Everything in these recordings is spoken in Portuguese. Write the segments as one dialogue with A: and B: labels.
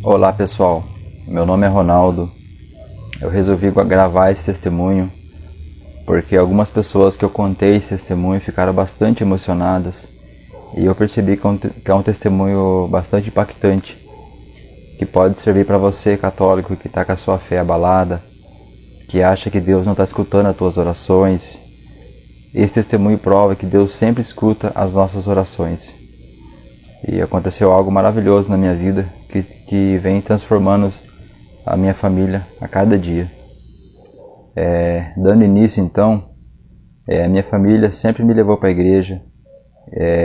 A: Olá pessoal, meu nome é Ronaldo. Eu resolvi gravar esse testemunho porque algumas pessoas que eu contei esse testemunho ficaram bastante emocionadas e eu percebi que é um testemunho bastante impactante, que pode servir para você católico que está com a sua fé abalada, que acha que Deus não está escutando as tuas orações. Esse testemunho prova que Deus sempre escuta as nossas orações. E aconteceu algo maravilhoso na minha vida que vem transformando a minha família a cada dia. Dando início então, a minha família sempre me levou para a igreja.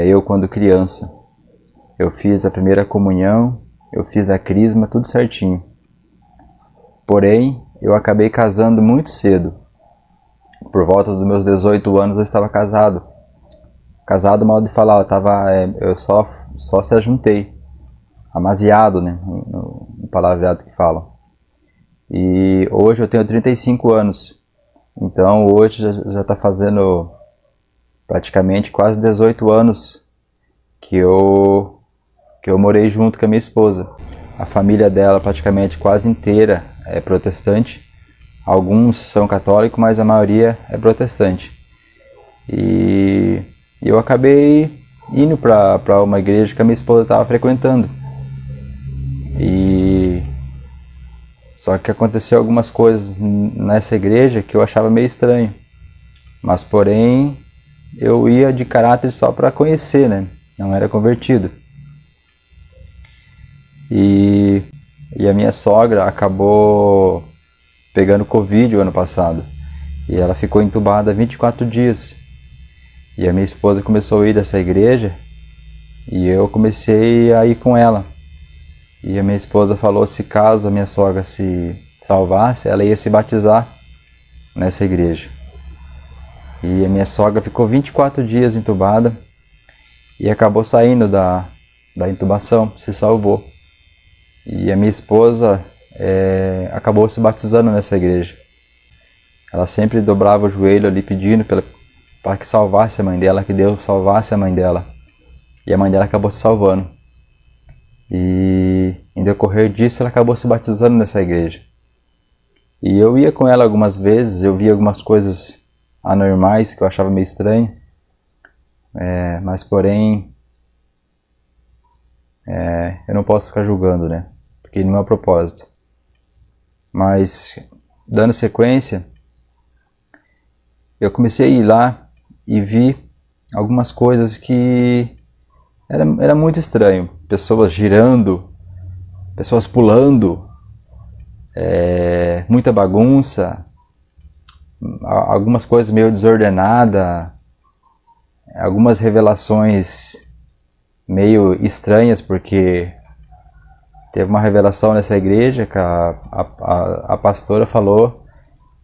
A: Eu quando criança, eu fiz a primeira comunhão, eu fiz a crisma, tudo certinho. Porém, eu acabei casando muito cedo. Por volta dos meus 18 anos eu estava casado. Casado, mal de falar, eu só se ajuntei. Amaziado, né? No palavreado que falam. E hoje eu tenho 35 anos. Então hoje já está fazendo praticamente quase 18 anos que eu morei junto com a minha esposa. A família dela praticamente quase inteira é protestante. Alguns são católicos, mas a maioria é protestante. E eu acabei indo para uma igreja que a minha esposa estava frequentando. Só que aconteceu algumas coisas nessa igreja que eu achava meio estranho. Mas porém, eu ia de caráter só para conhecer, né? Não era convertido. E a minha sogra acabou pegando Covid o ano passado. E ela ficou entubada 24 dias. E a minha esposa começou a ir dessa igreja e eu comecei a ir com ela. E a minha esposa falou se caso a minha sogra se salvasse, ela ia se batizar nessa igreja. E a minha sogra ficou 24 dias entubada e acabou saindo da intubação, se salvou. E a minha esposa acabou se batizando nessa igreja. Ela sempre dobrava o joelho ali pedindo para que salvasse a mãe dela, que Deus salvasse a mãe dela. E a mãe dela acabou se salvando. E em decorrer disso ela acabou se batizando nessa igreja. E eu ia com ela algumas vezes, eu via algumas coisas anormais que eu achava meio estranho. Mas porém, eu não posso ficar julgando, né? Porque não é o propósito. Mas, dando sequência, eu comecei a ir lá e vi algumas coisas que era muito estranho. Pessoas girando, pessoas pulando, muita bagunça, algumas coisas meio desordenadas, algumas revelações meio estranhas, porque teve uma revelação nessa igreja que a pastora falou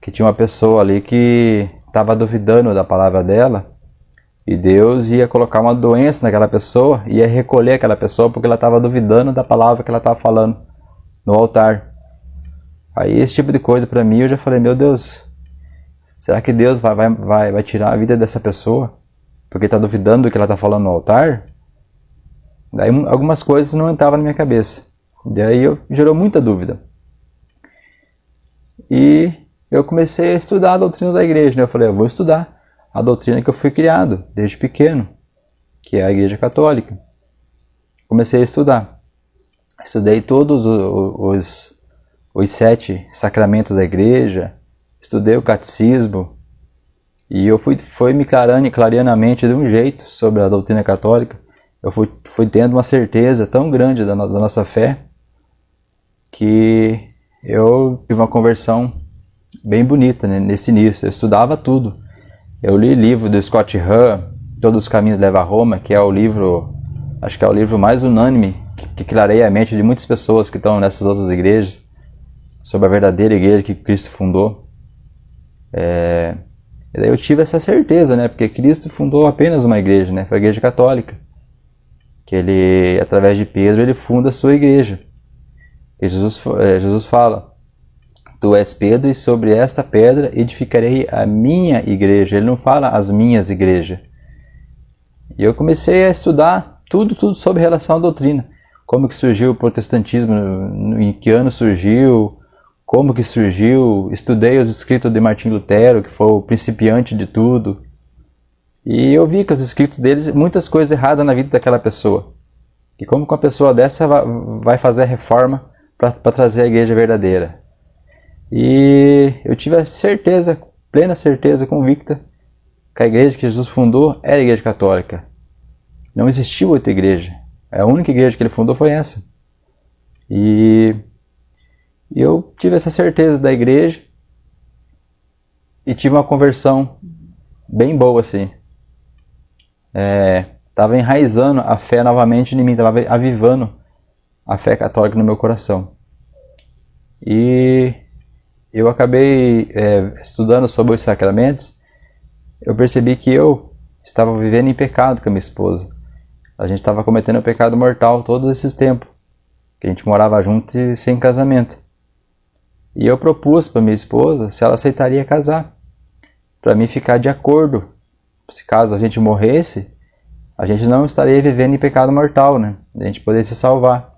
A: que tinha uma pessoa ali que estava duvidando da palavra dela e Deus ia colocar uma doença naquela pessoa, ia recolher aquela pessoa porque ela estava duvidando da palavra que ela estava falando no altar. Aí esse tipo de coisa para mim, eu já falei, meu Deus, será que Deus vai tirar a vida dessa pessoa porque está duvidando do que ela está falando no altar? Daí algumas coisas não entravam na minha cabeça. Daí gerou muita dúvida. E eu comecei a estudar a doutrina da igreja, né? Eu falei, eu vou estudar a doutrina que eu fui criado desde pequeno, que é a Igreja Católica. Comecei a estudar. Estudei todos os 7 sacramentos da igreja, estudei o catecismo, e eu fui me clareando a mente de um jeito sobre a doutrina católica. Eu fui tendo uma certeza tão grande da nossa fé, que eu tive uma conversão bem bonita, né, nesse início. Eu estudava tudo. Eu li livro do Scott Hahn, Todos os Caminhos Levam a Roma, que é o livro, acho que é o livro mais unânime, que clareia a mente de muitas pessoas que estão nessas outras igrejas, sobre a verdadeira igreja que Cristo fundou. E daí eu tive essa certeza, né, porque Cristo fundou apenas uma igreja, né, foi a Igreja Católica. Que ele, através de Pedro, ele funda a sua igreja. E Jesus fala, tu és Pedro e sobre esta pedra edificarei a minha igreja. Ele não fala as minhas igrejas. E eu comecei a estudar tudo sobre relação à doutrina. como que surgiu o protestantismo, em que ano surgiu, como que surgiu. Estudei os escritos de Martim Lutero, que foi o principiante de tudo. E eu vi que os escritos deles, muitas coisas erradas na vida daquela pessoa. E como que uma pessoa dessa vai fazer a reforma para trazer a igreja verdadeira. E eu tive a certeza, plena certeza, convicta, que a igreja que Jesus fundou era a igreja católica. Não existiu outra igreja. A única igreja que ele fundou foi essa. E eu tive essa certeza da igreja e tive uma conversão bem boa, assim. Estava enraizando a fé novamente em mim, estava avivando a fé católica no meu coração. E eu acabei estudando sobre os sacramentos. Eu percebi que eu estava vivendo em pecado com a minha esposa. A gente estava cometendo o pecado mortal todos esses tempos, que a gente morava junto e sem casamento. E eu propus para minha esposa se ela aceitaria casar, para mim ficar de acordo. Se caso a gente morresse, a gente não estaria vivendo em pecado mortal, né? A gente poderia se salvar.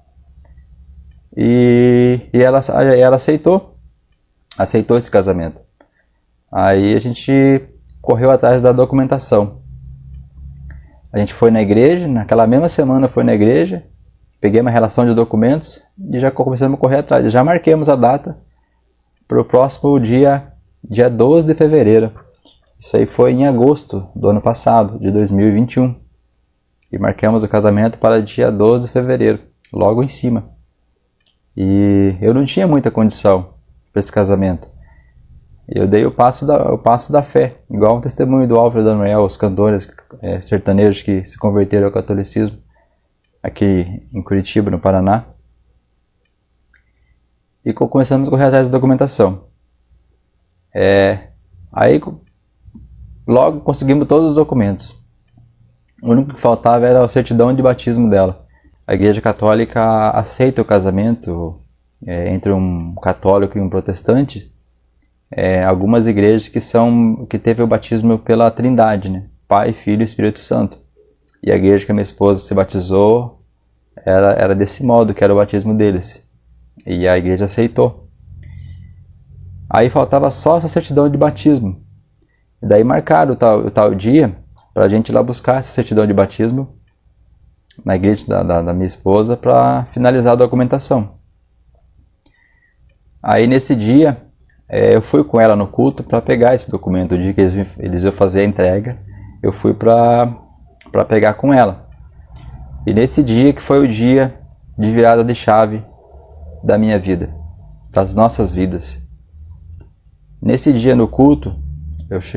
A: E ela aceitou esse casamento. Aí a gente correu atrás da documentação. A gente foi na igreja, naquela mesma semana foi na igreja, peguei uma relação de documentos e já começamos a correr atrás. Já marquemos a data para o próximo dia 12 de fevereiro. Isso aí foi em agosto do ano passado, de 2021. E marcamos o casamento para dia 12 de fevereiro, logo em cima. E eu não tinha muita condição para esse casamento. Eu dei o passo da fé, igual o testemunho do Alfredo Manuel, os cantores sertanejos que se converteram ao catolicismo aqui em Curitiba, no Paraná. E começamos a correr atrás da documentação. Aí logo conseguimos todos os documentos. O único que faltava era a certidão de batismo dela. A Igreja Católica aceita o casamento entre um católico e um protestante. Algumas igrejas que teve o batismo pela Trindade, né? Pai, Filho e Espírito Santo. E a igreja que a minha esposa se batizou era desse modo, que era o batismo deles. E a igreja aceitou. Aí faltava só essa certidão de batismo. E daí marcaram o tal dia para a gente ir lá buscar essa certidão de batismo na igreja da minha esposa para finalizar a documentação. Aí nesse dia eu fui com ela no culto para pegar esse documento. O dia que eles iam fazer a entrega, eu fui para pegar com ela. E nesse dia que foi o dia de virada de chave da minha vida, das nossas vidas. Nesse dia no culto,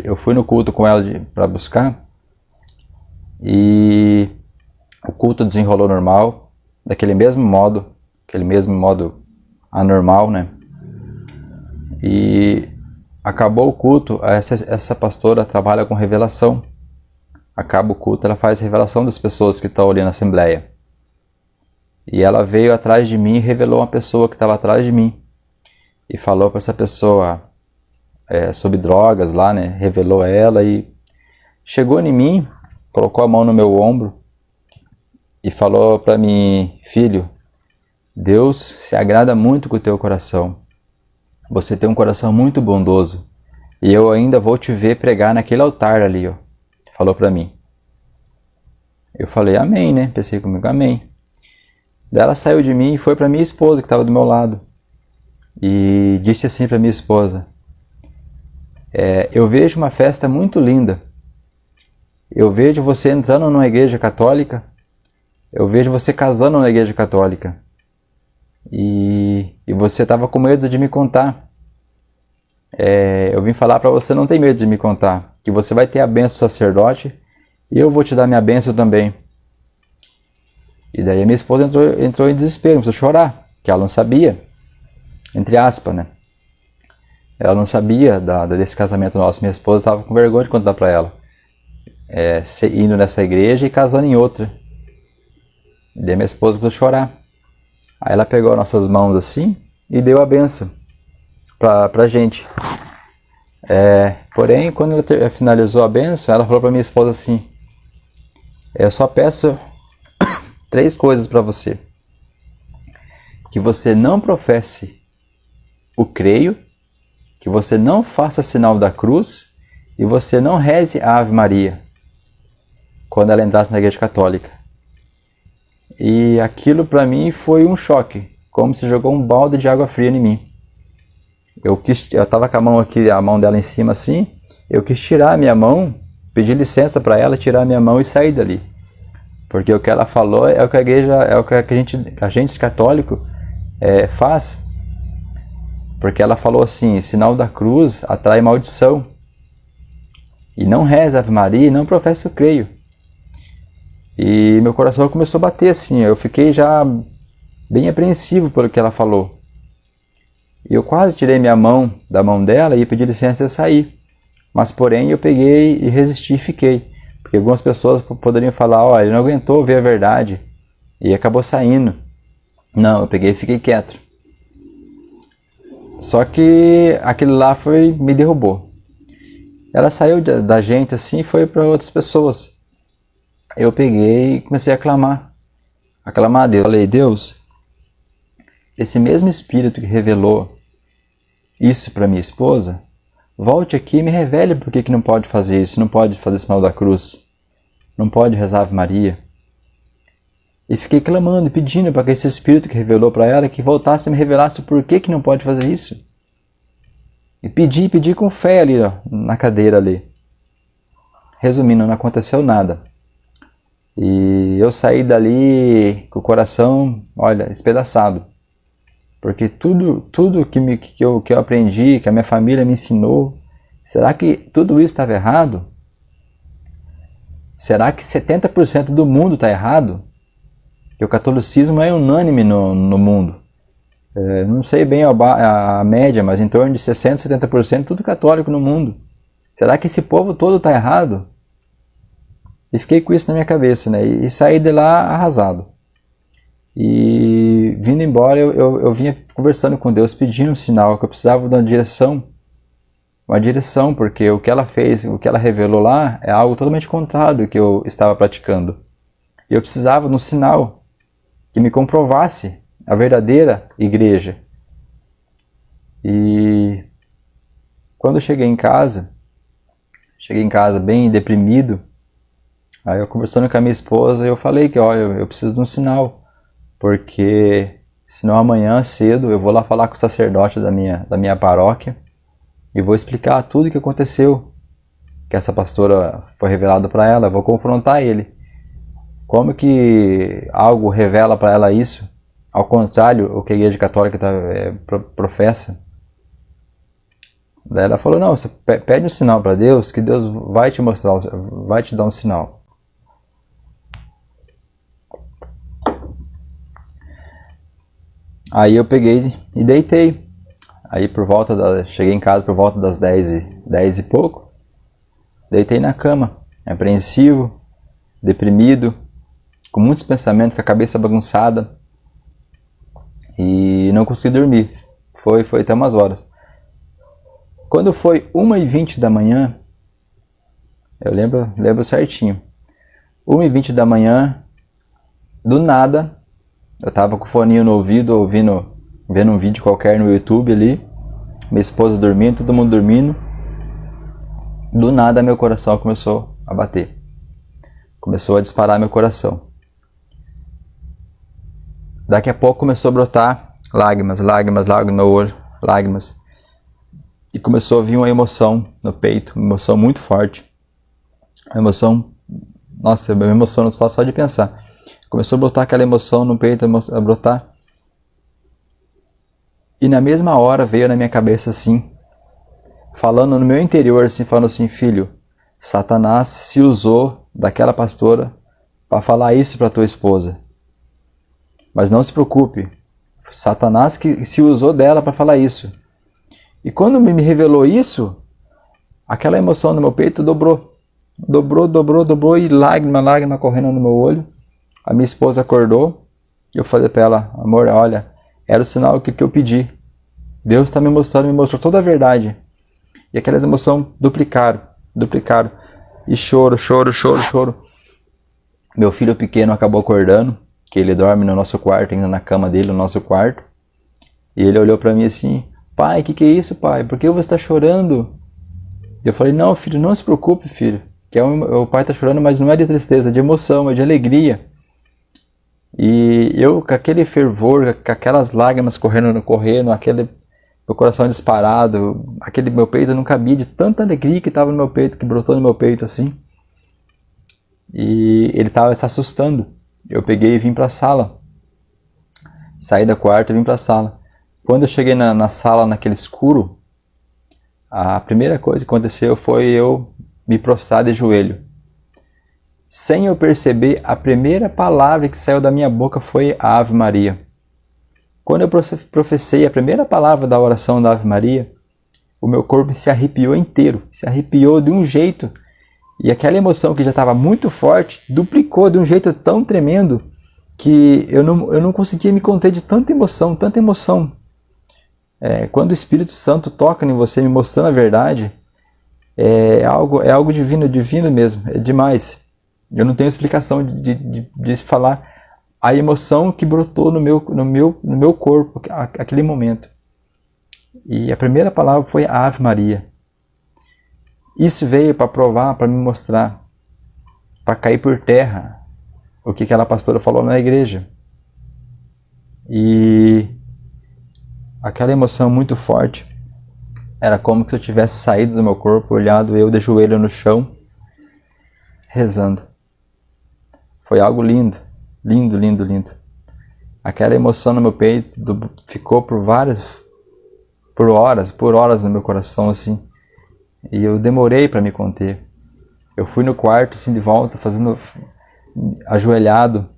A: eu fui no culto com ela para buscar, e o culto desenrolou normal, daquele mesmo modo, aquele mesmo modo anormal, né? E acabou o culto, essa pastora trabalha com revelação. Acaba o culto, ela faz revelação das pessoas que estão ali na assembleia. E ela veio atrás de mim e revelou uma pessoa que estava atrás de mim. E falou para essa pessoa sobre drogas lá, né? Revelou ela e chegou em mim, colocou a mão no meu ombro e falou para mim: filho, Deus se agrada muito com o teu coração. Você tem um coração muito bondoso. E eu ainda vou te ver pregar naquele altar ali, ó. Falou para mim. Eu falei amém, né? Pensei comigo, amém. Daí ela saiu de mim e foi para minha esposa que estava do meu lado. E disse assim para minha esposa: eu vejo uma festa muito linda. Eu vejo você entrando numa igreja católica. Eu vejo você casando na igreja católica. E você estava com medo de me contar. Eu vim falar para você, não ter medo de me contar, que você vai ter a bênção do sacerdote e eu vou te dar minha bênção também. E daí a minha esposa entrou em desespero, começou a chorar, que ela não sabia, entre aspas, né? Ela não sabia desse casamento nosso. Minha esposa estava com vergonha de contar para ela, indo nessa igreja e casando em outra. E daí minha esposa começou a chorar. Aí ela pegou nossas mãos assim e deu a bênção pra gente. Porém, quando ela finalizou a bênção, ela falou para minha esposa assim: eu só peço 3 coisas para você. que você não professe o creio, que você não faça sinal da cruz e você não reze a Ave Maria quando ela entrasse na igreja católica. E aquilo para mim foi um choque, como se jogou um balde de água fria em mim. Eu estava com a mão aqui, a mão dela em cima assim, eu quis tirar a minha mão, pedir licença para ela, tirar a minha mão e sair dali. Porque o que ela falou é o que a igreja, é o que a gente católico faz. Porque ela falou assim, sinal da cruz atrai maldição. E não reza a Ave Maria e não professa o creio. E meu coração começou a bater assim, eu fiquei já bem apreensivo pelo que ela falou. E eu quase tirei minha mão da mão dela e pedi licença e sair. Mas porém eu peguei e resisti e fiquei. Porque algumas pessoas poderiam falar, ó, ele não aguentou ver a verdade e acabou saindo. Não, eu peguei e fiquei quieto. Só que aquilo lá me derrubou. Ela saiu da gente assim e foi para outras pessoas. Eu peguei e comecei a clamar a Deus. Falei, Deus, esse mesmo Espírito que revelou isso para minha esposa, volte aqui e me revele por que não pode fazer isso, não pode fazer sinal da cruz, não pode rezar Ave Maria. E fiquei clamando e pedindo para que esse Espírito que revelou para ela, que voltasse e me revelasse o porquê que não pode fazer isso. E pedi com fé ali, ó, na cadeira ali. Resumindo, não aconteceu nada. E eu saí dali com o coração, olha, espedaçado. Porque tudo que eu aprendi, que a minha família me ensinou, será que tudo isso estava errado? Será que 70% do mundo está errado? Que o catolicismo é unânime no mundo. Não sei bem a média, mas em torno de 60%, 70% tudo católico no mundo. Será que esse povo todo está errado? E fiquei com isso na minha cabeça, né? E saí de lá arrasado. E vindo embora, eu vinha conversando com Deus, pedindo um sinal, que eu precisava de uma direção, porque o que ela fez, o que ela revelou lá, é algo totalmente contrário do que eu estava praticando. E eu precisava de um sinal que me comprovasse a verdadeira igreja. E quando eu cheguei em casa bem deprimido, aí eu conversando com a minha esposa, eu falei que, olha, eu preciso de um sinal. Porque senão amanhã cedo eu vou lá falar com o sacerdote da minha paróquia e vou explicar tudo o que aconteceu, que essa pastora foi revelado para ela, eu vou confrontar ele. Como que algo revela para ela isso, ao contrário o que a Igreja Católica professa? Daí ela falou, não, você pede um sinal para Deus, que Deus vai te mostrar, vai te dar um sinal. Aí eu peguei e deitei. Aí cheguei em casa por volta das 10 e pouco. Deitei na cama, apreensivo, deprimido, com muitos pensamentos, com a cabeça bagunçada. E não consegui dormir. Foi até umas horas. Quando foi 1h20 da manhã, eu lembro certinho. 1h20 da manhã, do nada, eu tava com o foninho no ouvido, vendo um vídeo qualquer no YouTube ali, minha esposa dormindo, todo mundo dormindo. Do nada meu coração começou a bater. Começou a disparar meu coração. Daqui a pouco começou a brotar lágrimas no meu olho, lágrimas. E começou a vir uma emoção no peito, uma emoção muito forte. Uma emoção, nossa, eu me emociono só de pensar. Começou a brotar aquela emoção no peito, a brotar. E na mesma hora veio na minha cabeça assim, falando no meu interior, assim, falando assim, filho, Satanás se usou daquela pastora para falar isso para tua esposa. Mas não se preocupe, Satanás que se usou dela para falar isso. E quando me revelou isso, aquela emoção no meu peito dobrou e lágrima correndo no meu olho. A minha esposa acordou, eu falei para ela, amor, olha, era o sinal que eu pedi. Deus está me mostrou toda a verdade. E aquelas emoções duplicaram. E choro. Meu filho pequeno acabou acordando, que ele dorme no nosso quarto, ainda na cama dele, no nosso quarto. E ele olhou para mim assim: pai, o que é isso, pai? Por que você está chorando? E eu falei: não, filho, não se preocupe, filho. Que o pai está chorando, mas não é de tristeza, é de emoção, é de alegria. E eu, com aquele fervor, com aquelas lágrimas correndo, aquele meu coração disparado, aquele meu peito não cabia de tanta alegria que estava no meu peito, que brotou no meu peito assim. E ele estava se assustando. Eu peguei e vim para a sala. Saí do quarto e vim para a sala. Quando eu cheguei na sala, naquele escuro, a primeira coisa que aconteceu foi eu me prostrar de joelho. Sem eu perceber, a primeira palavra que saiu da minha boca foi a Ave Maria. Quando eu professei a primeira palavra da oração da Ave Maria, o meu corpo se arrepiou inteiro, se arrepiou de um jeito, e aquela emoção que já estava muito forte, duplicou de um jeito tão tremendo, que eu não conseguia me conter de tanta emoção, tanta emoção. Quando o Espírito Santo toca em você, me mostrando a verdade, é algo divino, divino mesmo, é demais. Eu não tenho explicação de falar a emoção que brotou no meu corpo, aquele momento. E a primeira palavra foi Ave Maria. Isso veio para provar, para me mostrar, para cair por terra o que aquela pastora falou na igreja. E aquela emoção muito forte era como se eu tivesse saído do meu corpo, olhado eu de joelho no chão, rezando. Foi algo lindo, lindo, lindo, lindo. Aquela emoção no meu peito ficou por horas no meu coração assim. E eu demorei para me conter. Eu fui no quarto assim de volta, ajoelhado.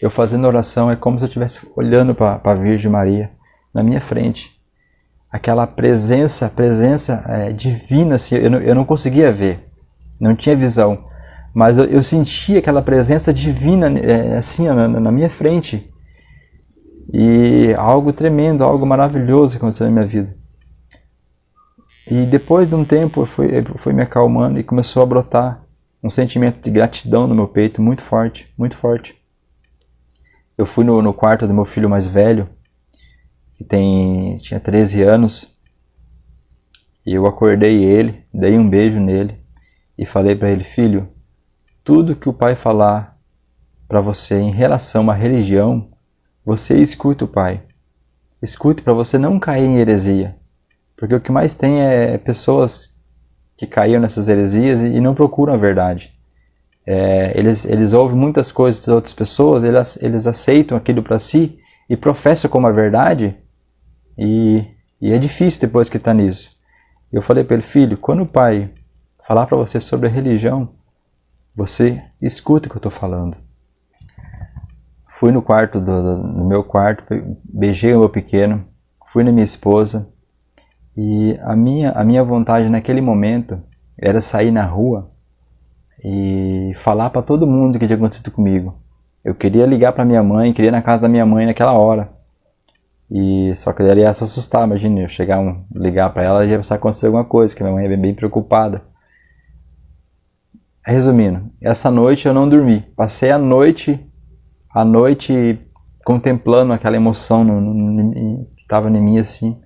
A: Eu fazendo oração, é como se eu estivesse olhando para a Virgem Maria na minha frente. Aquela presença divina, assim, eu não conseguia ver, não tinha visão. Mas eu sentia aquela presença divina assim na minha frente. E algo tremendo, algo maravilhoso aconteceu na minha vida. E depois de um tempo eu fui me acalmando e começou a brotar um sentimento de gratidão no meu peito muito forte, muito forte. Eu fui no quarto do meu filho mais velho, que tinha 13 anos, e eu acordei ele, dei um beijo nele e falei para ele: filho, tudo que o pai falar para você em relação à religião, você escuta o pai. Escute para você não cair em heresia. Porque o que mais tem é pessoas que caíram nessas heresias e não procuram a verdade. Eles ouvem muitas coisas das outras pessoas, eles aceitam aquilo para si e professam como a verdade, e é difícil depois que está nisso. Eu falei para ele: filho, quando o pai falar para você sobre a religião, você escuta o que eu estou falando. Fui no meu quarto, beijei o meu pequeno, fui na minha esposa, e a minha vontade naquele momento era sair na rua e falar para todo mundo o que tinha acontecido comigo. Eu queria ligar para minha mãe, queria ir na casa da minha mãe naquela hora. Só que ela ia se assustar, imagina, eu ligar para ela e ia pensar que aconteceu alguma coisa, que minha mãe ia bem preocupada. Resumindo, essa noite eu não dormi. Passei a noite contemplando aquela emoção que estava em mim assim.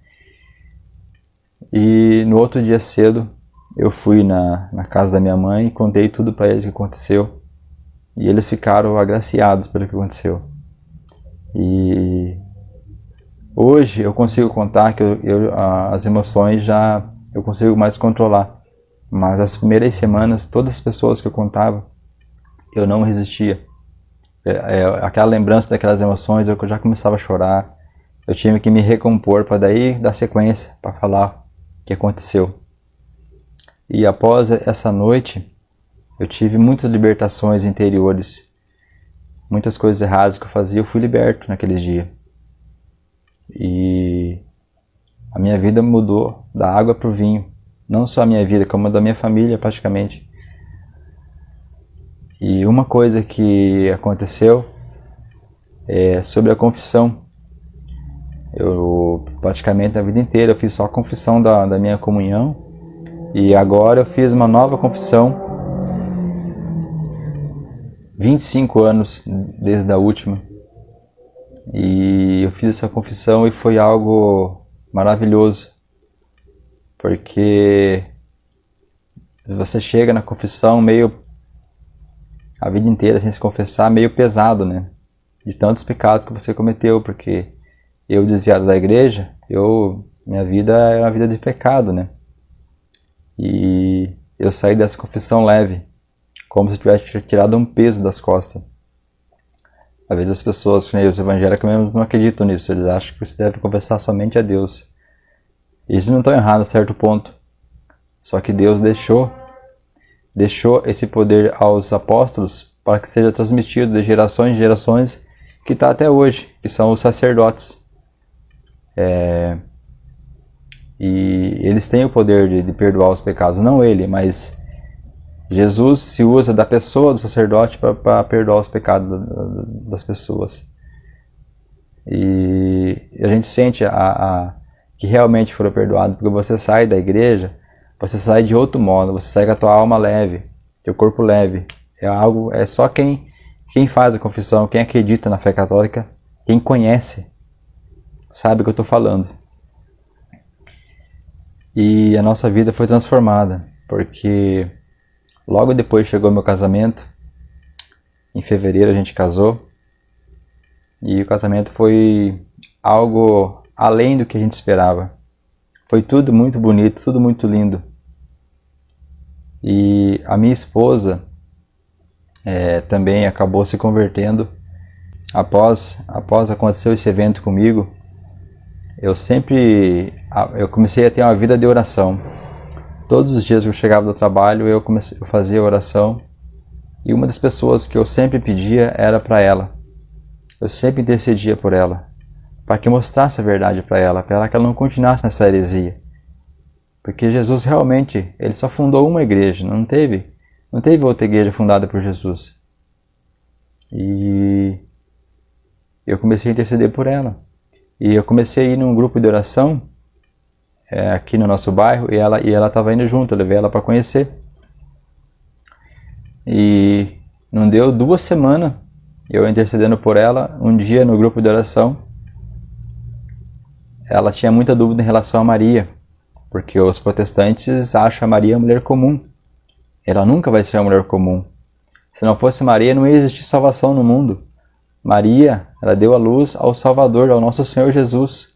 A: E no outro dia cedo eu fui na casa da minha mãe e contei tudo para eles o que aconteceu. E eles ficaram agraciados pelo que aconteceu. E hoje eu consigo contar que as emoções eu consigo mais controlar. Mas as primeiras semanas, todas as pessoas que eu contava, eu não resistia. Aquela lembrança daquelas emoções, eu já começava a chorar. Eu tinha que me recompor para daí dar sequência, para falar o que aconteceu. E após essa noite, eu tive muitas libertações interiores. Muitas coisas erradas que eu fazia, eu fui liberto naqueles dias. E a minha vida mudou da água para o vinho. Não só a minha vida, como a da minha família praticamente. E uma coisa que aconteceu é sobre a confissão. Eu praticamente a vida inteira eu fiz só a confissão da minha comunhão. E agora eu fiz uma nova confissão. 25 anos desde a última. E eu fiz essa confissão e foi algo maravilhoso. Porque você chega na confissão meio a vida inteira sem se confessar, meio pesado, né? De tantos pecados que você cometeu, porque eu, desviado da igreja, minha vida é uma vida de pecado, né? E eu saí dessa confissão leve, como se eu tivesse tirado um peso das costas. Às vezes as pessoas, os evangélicos mesmo, não acreditam nisso, eles acham que você deve confessar somente a Deus. Eles não estão errados a certo ponto, só que Deus deixou esse poder aos apóstolos para que seja transmitido de gerações em gerações, que está até hoje, que são os sacerdotes. E eles têm o poder de perdoar os pecados, não ele, mas Jesus se usa da pessoa do sacerdote para perdoar os pecados das pessoas. E a gente sente que realmente foram perdoados, porque você sai da igreja, você sai de outro modo, você sai com a tua alma leve, teu corpo leve. É só quem faz a confissão, quem acredita na fé católica, quem conhece, sabe o que eu estou falando. E a nossa vida foi transformada, porque logo depois chegou meu casamento. Em fevereiro a gente casou. E o casamento foi algo além do que a gente esperava. Foi tudo muito bonito, tudo muito lindo. E a minha esposa também acabou se convertendo. Após acontecer esse evento comigo, eu comecei a ter uma vida de oração. Todos os dias que eu chegava do trabalho, eu fazia oração. E uma das pessoas que eu sempre pedia era para ela. Eu sempre intercedia por ela, para que mostrasse a verdade para ela que ela não continuasse nessa heresia. Porque Jesus realmente, ele só fundou uma igreja, não teve outra igreja fundada por Jesus. E eu comecei a interceder por ela. E eu comecei a ir num grupo de oração aqui no nosso bairro, e ela estava indo junto, eu levei ela para conhecer. E não deu 2 semanas, eu intercedendo por ela, um dia no grupo de oração, ela tinha muita dúvida em relação a Maria, porque os protestantes acham a Maria mulher comum. Ela nunca vai ser uma mulher comum. Se não fosse Maria, não ia existir salvação no mundo. Maria, ela deu a luz ao Salvador, ao nosso Senhor Jesus.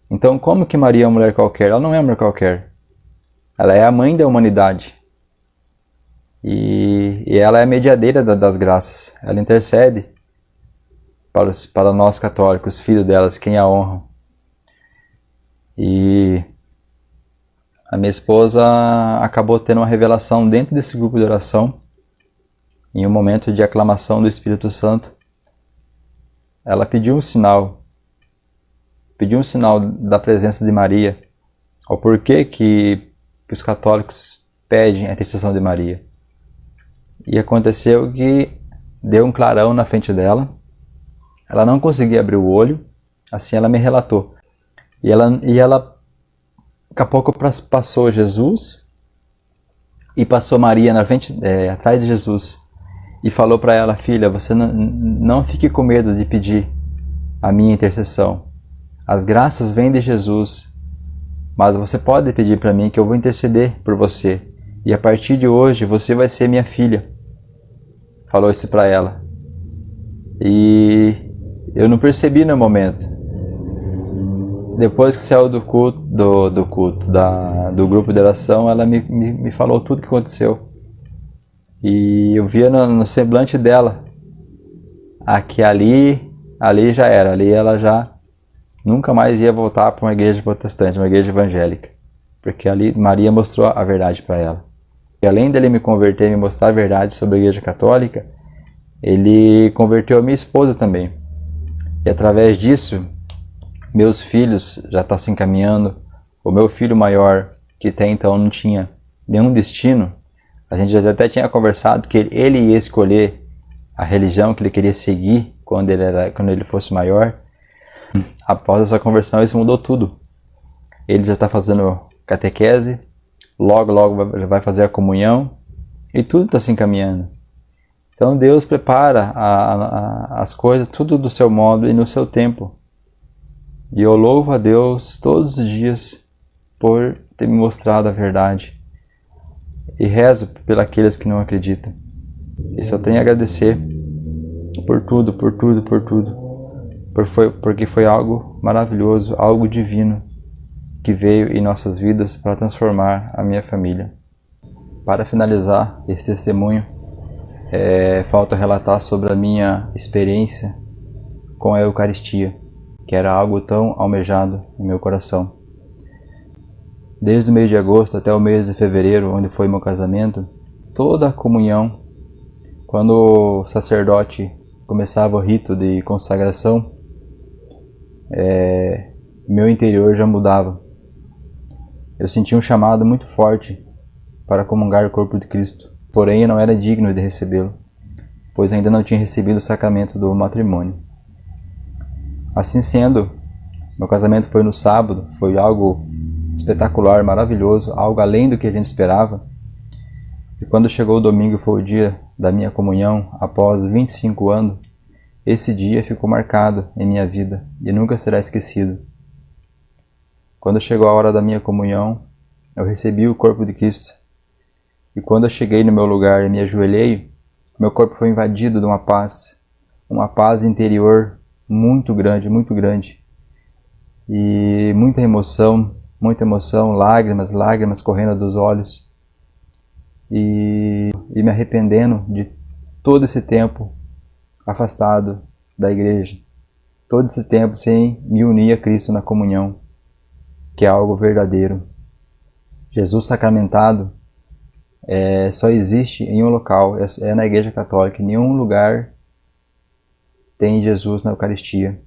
A: Então, como que Maria é uma mulher qualquer? Ela não é uma mulher qualquer. Ela é a mãe da humanidade. E ela é a mediadeira das graças. Ela intercede para nós católicos, filhos delas, quem a honram. E a minha esposa acabou tendo uma revelação dentro desse grupo de oração, em um momento de aclamação do Espírito Santo. Ela pediu um sinal da presença de Maria, ao porquê que os católicos pedem a intercessão de Maria. E aconteceu que deu um clarão na frente dela, ela não conseguia abrir o olho, assim ela me relatou. E ela daqui a pouco passou Jesus e passou Maria na frente, atrás de Jesus, e falou para ela: filha, você não fique com medo de pedir a minha intercessão. As graças vêm de Jesus, mas você pode pedir para mim que eu vou interceder por você. E a partir de hoje você vai ser minha filha. Falou isso para ela. E eu não percebi no momento. Depois que saiu do grupo de oração, ela me falou tudo o que aconteceu. E eu via no semblante dela que ali já era. Ali ela já nunca mais ia voltar para uma igreja protestante, uma igreja evangélica. Porque ali Maria mostrou a verdade para ela. E além dele me converter e me mostrar a verdade sobre a igreja católica, ele converteu a minha esposa também. E através disso, meus filhos já estão se encaminhando. O meu filho maior, que até então não tinha nenhum destino, a gente já até tinha conversado que ele ia escolher a religião que ele queria seguir quando ele fosse maior. Após essa conversão, isso mudou tudo. Ele já está fazendo catequese, logo vai fazer a comunhão, e tudo está se encaminhando. Então Deus prepara as coisas tudo do seu modo e no seu tempo. E eu louvo a Deus todos os dias por ter me mostrado a verdade. E rezo pelos que não acreditam. E só tenho a agradecer por tudo, por tudo, por tudo. Porque foi algo maravilhoso, algo divino que veio em nossas vidas para transformar a minha família. Para finalizar esse testemunho, falta relatar sobre a minha experiência com a Eucaristia, que era algo tão almejado em meu coração. Desde o mês de agosto até o mês de fevereiro, onde foi meu casamento, toda a comunhão, quando o sacerdote começava o rito de consagração, meu interior já mudava. Eu sentia um chamado muito forte para comungar o corpo de Cristo, porém eu não era digno de recebê-lo, pois ainda não tinha recebido o sacramento do matrimônio. Assim sendo, meu casamento foi no sábado, foi algo espetacular, maravilhoso, algo além do que a gente esperava. E quando chegou o domingo, foi o dia da minha comunhão, após 25 anos, esse dia ficou marcado em minha vida e nunca será esquecido. Quando chegou a hora da minha comunhão, eu recebi o corpo de Cristo. E quando eu cheguei no meu lugar e me ajoelhei, meu corpo foi invadido de uma paz interior muito grande. E muita emoção, lágrimas correndo dos olhos. E me arrependendo de todo esse tempo afastado da igreja. Todo esse tempo sem me unir a Cristo na comunhão, que é algo verdadeiro. Jesus sacramentado só existe em um local, é na Igreja Católica. Em nenhum lugar tem Jesus na Eucaristia.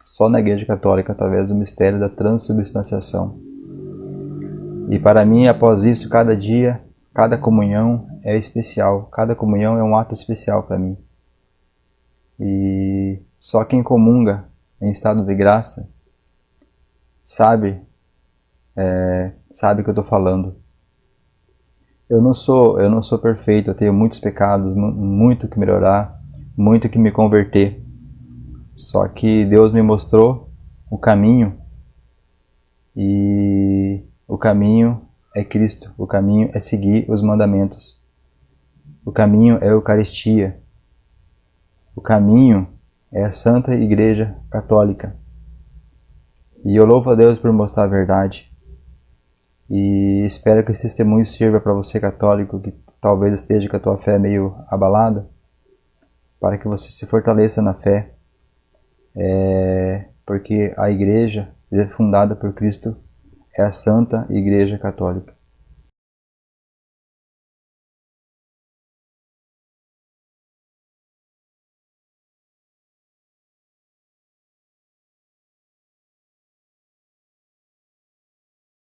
A: Só na Igreja Católica, através do mistério da transubstanciação. E para mim, após isso, cada dia, cada comunhão é especial. Cada comunhão é um ato especial para mim. E só quem comunga em estado de graça sabe o que eu estou falando. Eu não sou perfeito, eu tenho muitos pecados, muito que melhorar, muito que me converter. Só que Deus me mostrou o caminho, e o caminho é Cristo, o caminho é seguir os mandamentos. O caminho é a Eucaristia. O caminho é a Santa Igreja Católica. E eu louvo a Deus por mostrar a verdade. E espero que esse testemunho sirva para você católico que talvez esteja com a tua fé meio abalada, para que você se fortaleça na fé, porque a igreja fundada por Cristo é a Santa Igreja Católica.